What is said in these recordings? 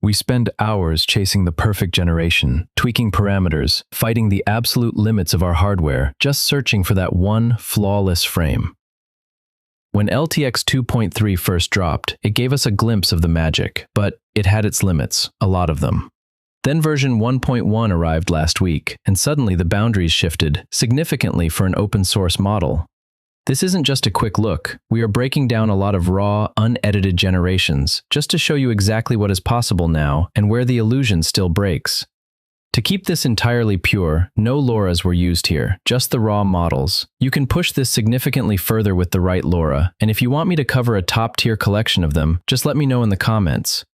We spend hours chasing the perfect generation, tweaking parameters, fighting the absolute limits of our hardware, just searching for that one flawless frame. When LTX 2.3 first dropped, it gave us a glimpse of the magic, but it had its limits, a lot of them. Then version 1.1 arrived last week, and suddenly the boundaries shifted significantly for an open-source model. This isn't just a quick look. We are breaking down a lot of raw, unedited generations, just to show you exactly what is possible now and where the illusion still breaks. To keep this entirely pure, no LoRa's were used here, just the raw models. You can push this significantly further with the right LoRa, and if you want me to cover a top-tier collection of them, just let me know in the comments.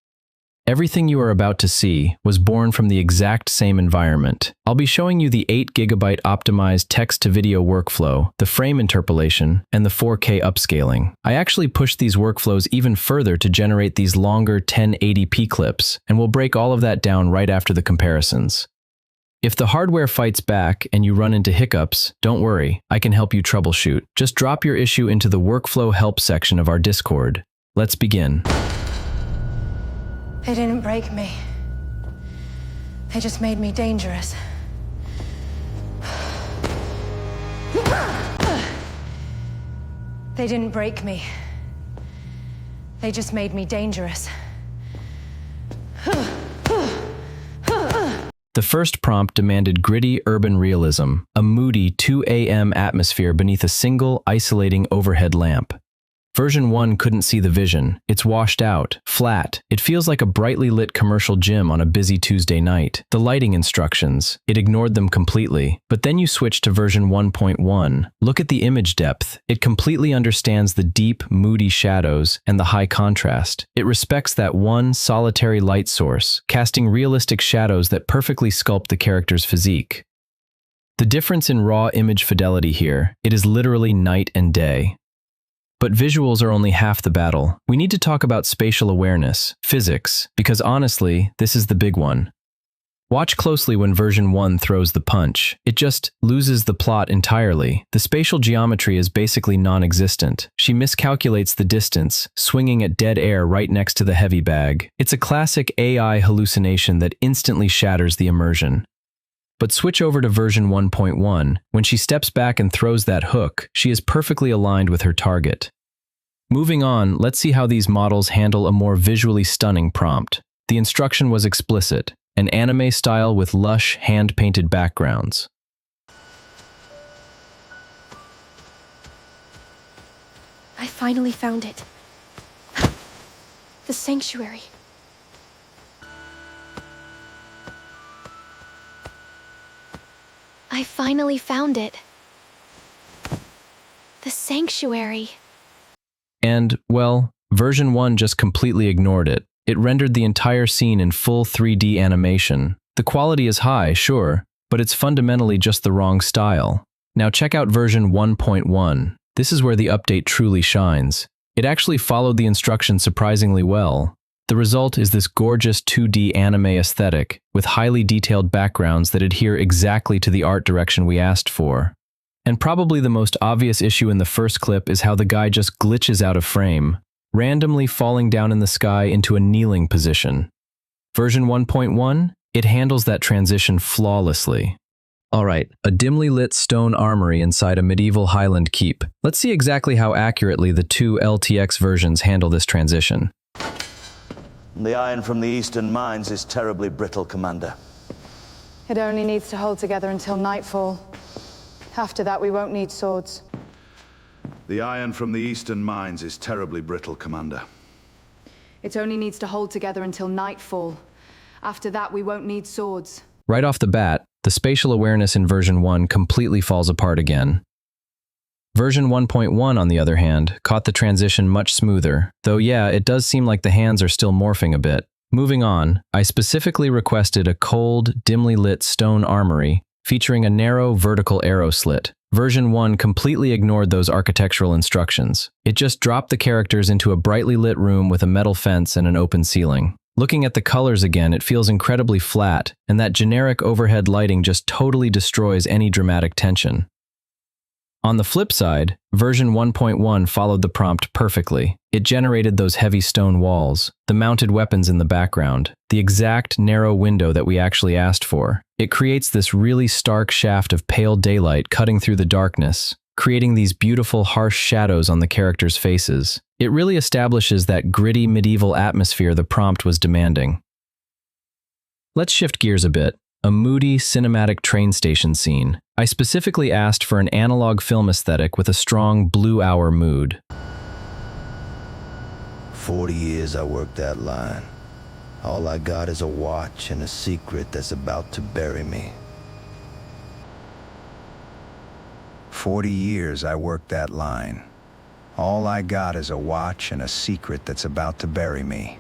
Everything you are about to see was born from the exact same environment. I'll be showing you the 8GB optimized text-to-video workflow, the frame interpolation, and the 4K upscaling. I actually pushed these workflows even further to generate these longer 1080p clips, and we'll break all of that down right after the comparisons. If the hardware fights back and you run into hiccups, don't worry, I can help you troubleshoot. Just drop your issue into the workflow help section of our Discord. Let's begin. They didn't break me. They just made me dangerous. They didn't break me. They just made me dangerous. The first prompt demanded gritty urban realism, a moody 2 a.m. atmosphere beneath a single, isolating overhead lamp. Version 1 couldn't see the vision. It's washed out, flat. It feels like a brightly lit commercial gym on a busy Tuesday night. The lighting instructions, it ignored them completely. But then you switch to version 1.1. Look at the image depth. It completely understands the deep, moody shadows and the high contrast. It respects that one solitary light source, casting realistic shadows that perfectly sculpt the character's physique. The difference in raw image fidelity here, it is literally night and day. But visuals are only half the battle. We need to talk about spatial awareness, physics, because honestly, this is the big one. Watch closely when version 1 throws the punch. It just loses the plot entirely. The spatial geometry is basically non-existent. She miscalculates the distance, swinging at dead air right next to the heavy bag. It's a classic AI hallucination that instantly shatters the immersion. But switch over to version 1.1. When she steps back and throws that hook, she is perfectly aligned with her target. Moving on, let's see how these models handle a more visually stunning prompt. The instruction was explicit, an anime style with lush, hand-painted backgrounds. I finally found it. The sanctuary. I finally found it. The sanctuary. And, well, version 1 just completely ignored it. It rendered the entire scene in full 3D animation. The quality is high, sure, but it's fundamentally just the wrong style. Now check out version 1.1. This is where the update truly shines. It actually followed the instructions surprisingly well. The result is this gorgeous 2D anime aesthetic, with highly detailed backgrounds that adhere exactly to the art direction we asked for. And probably the most obvious issue in the first clip is how the guy just glitches out of frame, randomly falling down in the sky into a kneeling position. Version 1.1, it handles that transition flawlessly. Alright, a dimly lit stone armory inside a medieval Highland keep. Let's see exactly how accurately the two LTX versions handle this transition. The iron from the eastern mines is terribly brittle, Commander. It only needs to hold together until nightfall. After that, we won't need swords. The iron from the eastern mines is terribly brittle, Commander. It only needs to hold together until nightfall. After that, we won't need swords. Right off the bat, the spatial awareness in version 1 completely falls apart again. Version 1.1, on the other hand, caught the transition much smoother, though yeah, it does seem like the hands are still morphing a bit. Moving on, I specifically requested a cold, dimly lit stone armory featuring a narrow vertical arrow slit. Version 1 completely ignored those architectural instructions. It just dropped the characters into a brightly lit room with a metal fence and an open ceiling. Looking at the colors again, it feels incredibly flat, and that generic overhead lighting just totally destroys any dramatic tension. On the flip side, version 1.1 followed the prompt perfectly. It generated those heavy stone walls, the mounted weapons in the background, the exact narrow window that we actually asked for. It creates this really stark shaft of pale daylight cutting through the darkness, creating these beautiful, harsh shadows on the characters' faces. It really establishes that gritty medieval atmosphere the prompt was demanding. Let's shift gears a bit. A moody, cinematic train station scene. I specifically asked for an analog film aesthetic with a strong blue hour mood. 40 years I worked that line. All I got is a watch and a secret that's about to bury me. 40 years I worked that line. All I got is a watch and a secret that's about to bury me.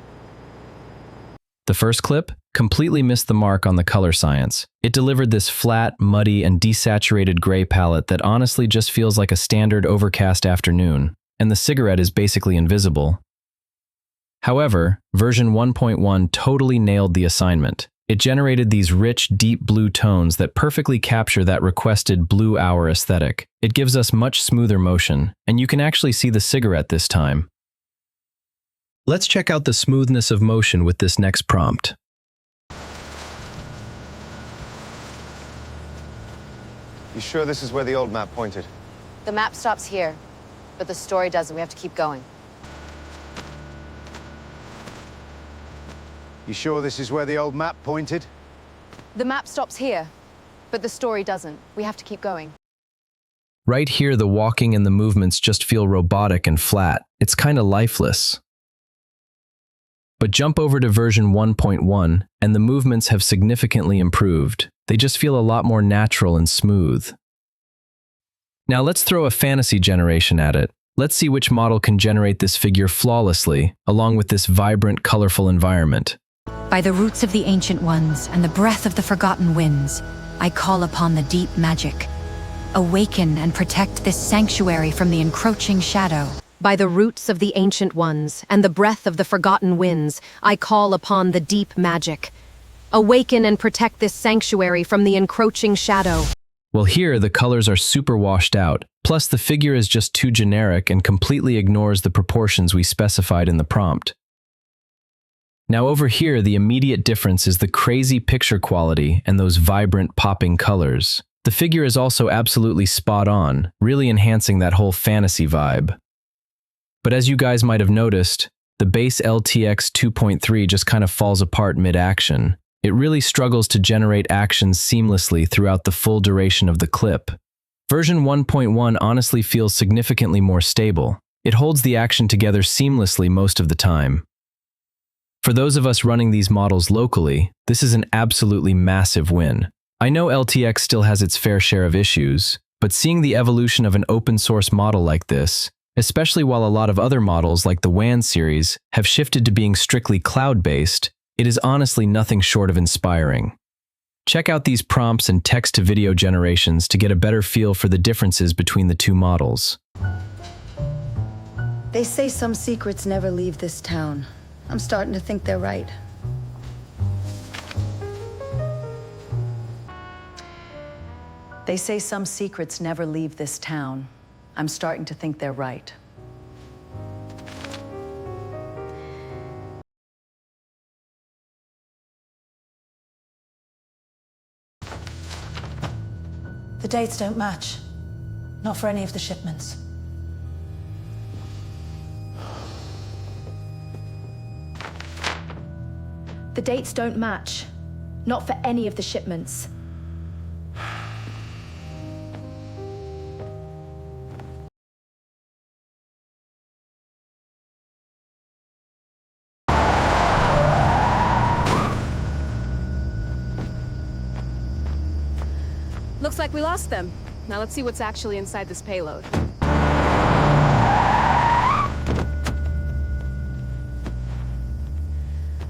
The first clip completely missed the mark on the color science. It delivered this flat, muddy, and desaturated gray palette that honestly just feels like a standard overcast afternoon, and the cigarette is basically invisible. However, version 1.1 totally nailed the assignment. It generated these rich, deep blue tones that perfectly capture that requested blue hour aesthetic. It gives us much smoother motion, and you can actually see the cigarette this time. Let's check out the smoothness of motion with this next prompt. You sure this is where the old map pointed? The map stops here, but the story doesn't. We have to keep going. You sure this is where the old map pointed? The map stops here, but the story doesn't. We have to keep going. Right here, the walking and the movements just feel robotic and flat. It's kind of lifeless. But jump over to version 1.1, and the movements have significantly improved. They just feel a lot more natural and smooth. Now let's throw a fantasy generation at it. Let's see which model can generate this figure flawlessly, along with this vibrant, colorful environment. By the roots of the ancient ones and the breath of the forgotten winds, I call upon the deep magic. Awaken and protect this sanctuary from the encroaching shadow. By the roots of the ancient ones and the breath of the forgotten winds, I call upon the deep magic. Awaken and protect this sanctuary from the encroaching shadow. Well, here the colors are super washed out, plus the figure is just too generic and completely ignores the proportions we specified in the prompt. Now over here, the immediate difference is the crazy picture quality and those vibrant, popping colors. The figure is also absolutely spot on, really enhancing that whole fantasy vibe. But as you guys might have noticed, the base LTX 2.3 just kind of falls apart mid-action. It really struggles to generate actions seamlessly throughout the full duration of the clip. Version 1.1 honestly feels significantly more stable. It holds the action together seamlessly most of the time. For those of us running these models locally, this is an absolutely massive win. I know LTX still has its fair share of issues, but seeing the evolution of an open-source model like this, especially while a lot of other models like the WAN series have shifted to being strictly cloud-based, it is honestly nothing short of inspiring. Check out these prompts and text-to-video generations to get a better feel for the differences between the two models. They say some secrets never leave this town. I'm starting to think they're right. They say some secrets never leave this town. I'm starting to think they're right. The dates don't match. Not for any of the shipments. The dates don't match. Not for any of the shipments. Looks like we lost them. Now let's see what's actually inside this payload.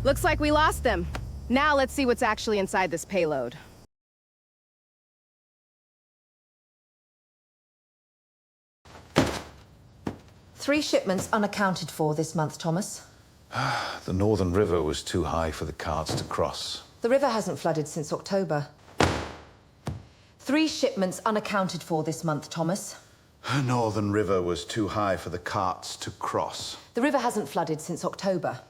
Looks like we lost them. Now let's see what's actually inside this payload. Three shipments unaccounted for this month, Thomas. The Northern River was too high for the carts to cross. The river hasn't flooded since October. 3 shipments unaccounted for this month, Thomas. Northern River was too high for the carts to cross. The river hasn't flooded since October.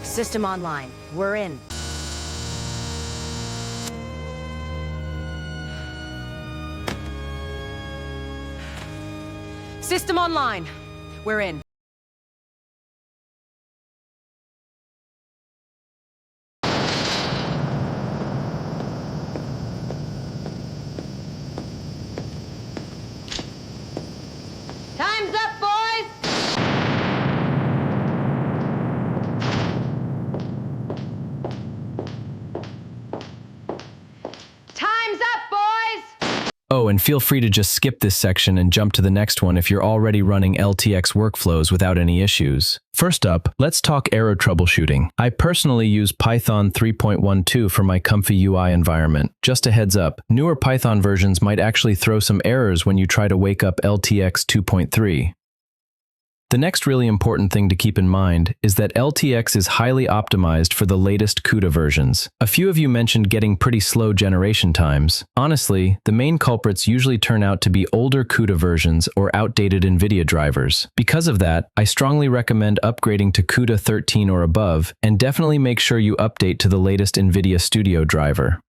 System online. We're in. System online. We're in. Time's up, boys! Time's up, boys! Oh, and feel free to just skip this section and jump to the next one if you're already running LTX workflows without any issues. First up, let's talk error troubleshooting. I personally use Python 3.12 for my ComfyUI environment. Just a heads up, newer Python versions might actually throw some errors when you try to wake up LTX 2.3. The next really important thing to keep in mind is that LTX is highly optimized for the latest CUDA versions. A few of you mentioned getting pretty slow generation times. Honestly, the main culprits usually turn out to be older CUDA versions or outdated NVIDIA drivers. Because of that, I strongly recommend upgrading to CUDA 13 or above, and definitely make sure you update to the latest NVIDIA Studio driver.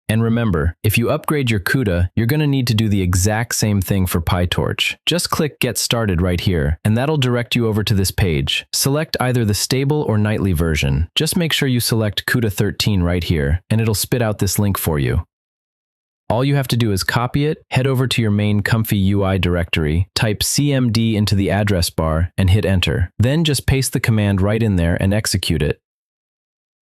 And remember, if you upgrade your CUDA, you're going to need to do the exact same thing for PyTorch. Just click Get Started right here, and that'll direct you over to this page. Select either the stable or nightly version. Just make sure you select CUDA 13 right here, and it'll spit out this link for you. All you have to do is copy it, head over to your main ComfyUI directory, type cmd into the address bar, and hit enter. Then just paste the command right in there and execute it.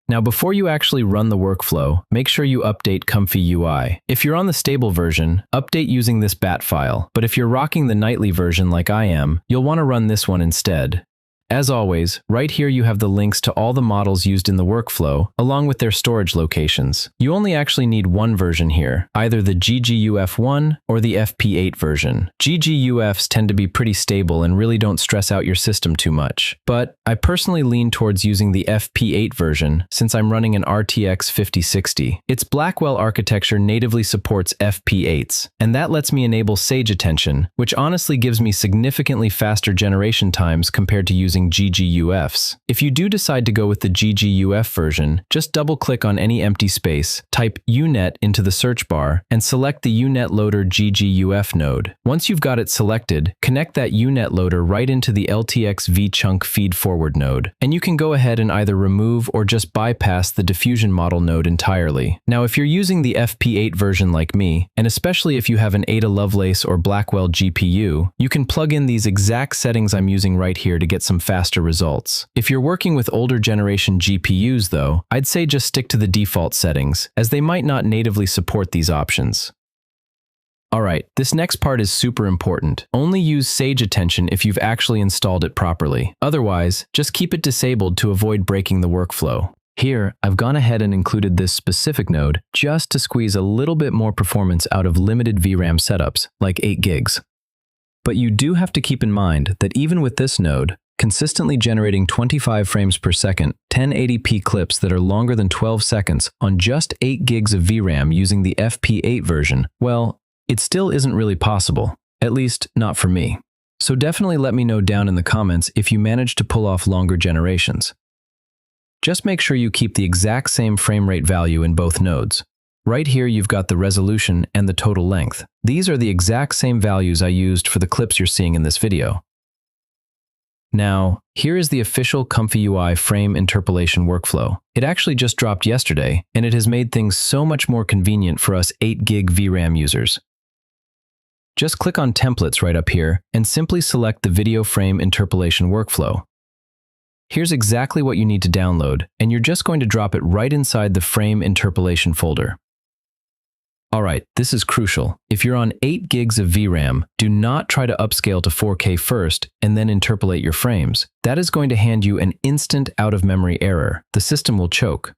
Now, before you actually run the workflow, make sure you update ComfyUI. If you're on the stable version, update using this bat file. But if you're rocking the nightly version like I am, you'll want to run this one instead. As always, right here you have the links to all the models used in the workflow, along with their storage locations. You only actually need one version here, either the GGUF1 or the FP8 version. GGUFs tend to be pretty stable and really don't stress out your system too much. But I personally lean towards using the FP8 version since I'm running an RTX 5060. Its Blackwell architecture natively supports FP8s, and that lets me enable Sage Attention, which honestly gives me significantly faster generation times compared to using GGUFs. If you do decide to go with the GGUF version, just double-click on any empty space, type UNet into the search bar, and select the UNet Loader GGUF node. Once you've got it selected, connect that UNet loader right into the LTX vchunk feed-forward node, and you can go ahead and either remove or just bypass the diffusion model node entirely. Now, if you're using the FP8 version like me, and especially if you have an Ada Lovelace or Blackwell GPU, you can plug in these exact settings I'm using right here to get some faster results. If you're working with older generation GPUs though, I'd say just stick to the default settings, as they might not natively support these options. Alright, this next part is super important. Only use Sage Attention if you've actually installed it properly. Otherwise, just keep it disabled to avoid breaking the workflow. Here, I've gone ahead and included this specific node just to squeeze a little bit more performance out of limited VRAM setups, like 8 gigs. But you do have to keep in mind that even with this node, consistently generating 25 frames per second, 1080p clips that are longer than 12 seconds on just 8 gigs of VRAM using the FP8 version, well, it still isn't really possible, at least not for me. So definitely let me know down in the comments if you manage to pull off longer generations. Just make sure you keep the exact same frame rate value in both nodes. Right here you've got the resolution and the total length. These are the exact same values I used for the clips you're seeing in this video. Now, here is the official ComfyUI frame interpolation workflow. It actually just dropped yesterday, and it has made things so much more convenient for us 8 gig VRAM users. Just click on Templates right up here and simply select the video frame interpolation workflow. Here's exactly what you need to download, and you're just going to drop it right inside the frame interpolation folder. Alright, this is crucial. If you're on 8 gigs of VRAM, do not try to upscale to 4K first and then interpolate your frames. That is going to hand you an instant out-of-memory error. The system will choke.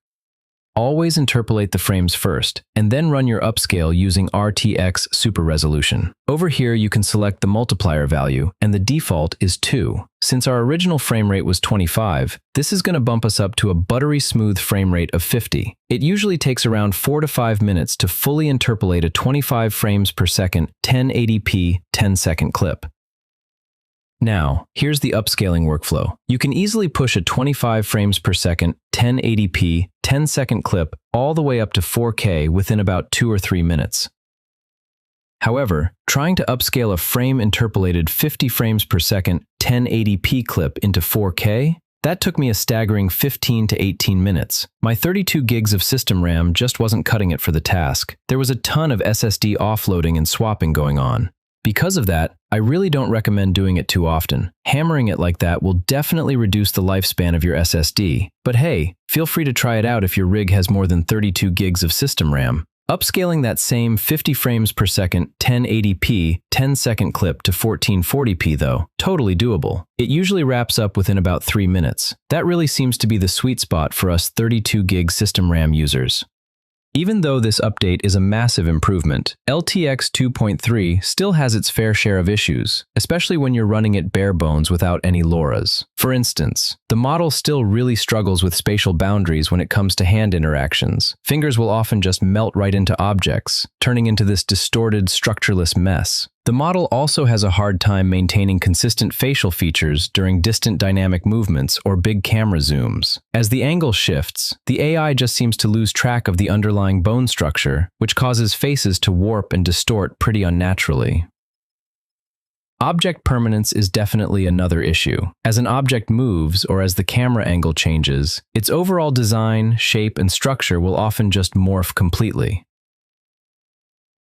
always interpolate the frames first, and then run your upscale using RTX Super Resolution. Over here, you can select the multiplier value, and the default is 2. Since our original frame rate was 25, this is going to bump us up to a buttery smooth frame rate of 50. It usually takes around 4 to 5 minutes to fully interpolate a 25 frames per second 1080p 10-second clip. Now, here's the upscaling workflow. You can easily push a 25 frames per second 1080p 10-second clip all the way up to 4K within about 2 or 3 minutes. However, trying to upscale a frame interpolated 50 frames per second 1080p clip into 4K, that took me a staggering 15 to 18 minutes. My 32 gigs of system RAM just wasn't cutting it for the task. There was a ton of SSD offloading and swapping going on. Because of that, I really don't recommend doing it too often. Hammering it like that will definitely reduce the lifespan of your SSD. But hey, feel free to try it out if your rig has more than 32 gigs of system RAM. Upscaling that same 50 frames per second 1080p 10-second clip to 1440p though, totally doable. It usually wraps up within about 3 minutes. That really seems to be the sweet spot for us 32 gig system RAM users. Even though this update is a massive improvement, LTX 2.3 still has its fair share of issues, especially when you're running it bare bones without any LoRa's. For instance, the model still really struggles with spatial boundaries when it comes to hand interactions. Fingers will often just melt right into objects, turning into this distorted, structureless mess. The model also has a hard time maintaining consistent facial features during distant dynamic movements or big camera zooms. As the angle shifts, the AI just seems to lose track of the underlying bone structure, which causes faces to warp and distort pretty unnaturally. Object permanence is definitely another issue. As an object moves or as the camera angle changes, its overall design, shape, and structure will often just morph completely.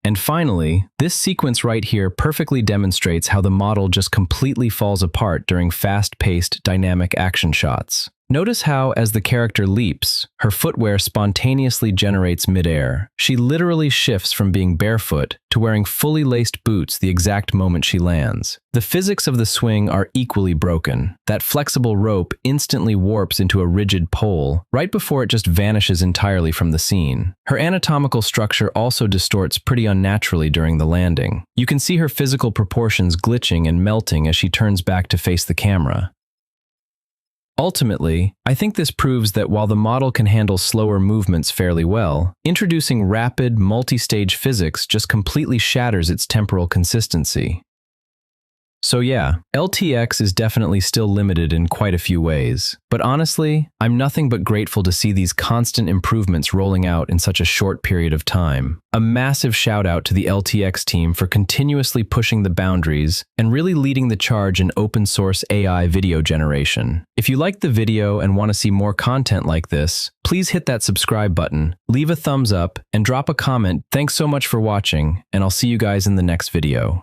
And finally, this sequence right here perfectly demonstrates how the model just completely falls apart during fast-paced, dynamic action shots. Notice how, as the character leaps, her footwear spontaneously generates midair. She literally shifts from being barefoot to wearing fully laced boots the exact moment she lands. The physics of the swing are equally broken. That flexible rope instantly warps into a rigid pole right before it just vanishes entirely from the scene. Her anatomical structure also distorts pretty unnaturally during the landing. You can see her physical proportions glitching and melting as she turns back to face the camera. Ultimately, I think this proves that while the model can handle slower movements fairly well, introducing rapid, multi-stage physics just completely shatters its temporal consistency. So yeah, LTX is definitely still limited in quite a few ways, but honestly, I'm nothing but grateful to see these constant improvements rolling out in such a short period of time. A massive shout out to the LTX team for continuously pushing the boundaries and really leading the charge in open source AI video generation. If you liked the video and want to see more content like this, please hit that subscribe button, leave a thumbs up, and drop a comment. Thanks so much for watching, and I'll see you guys in the next video.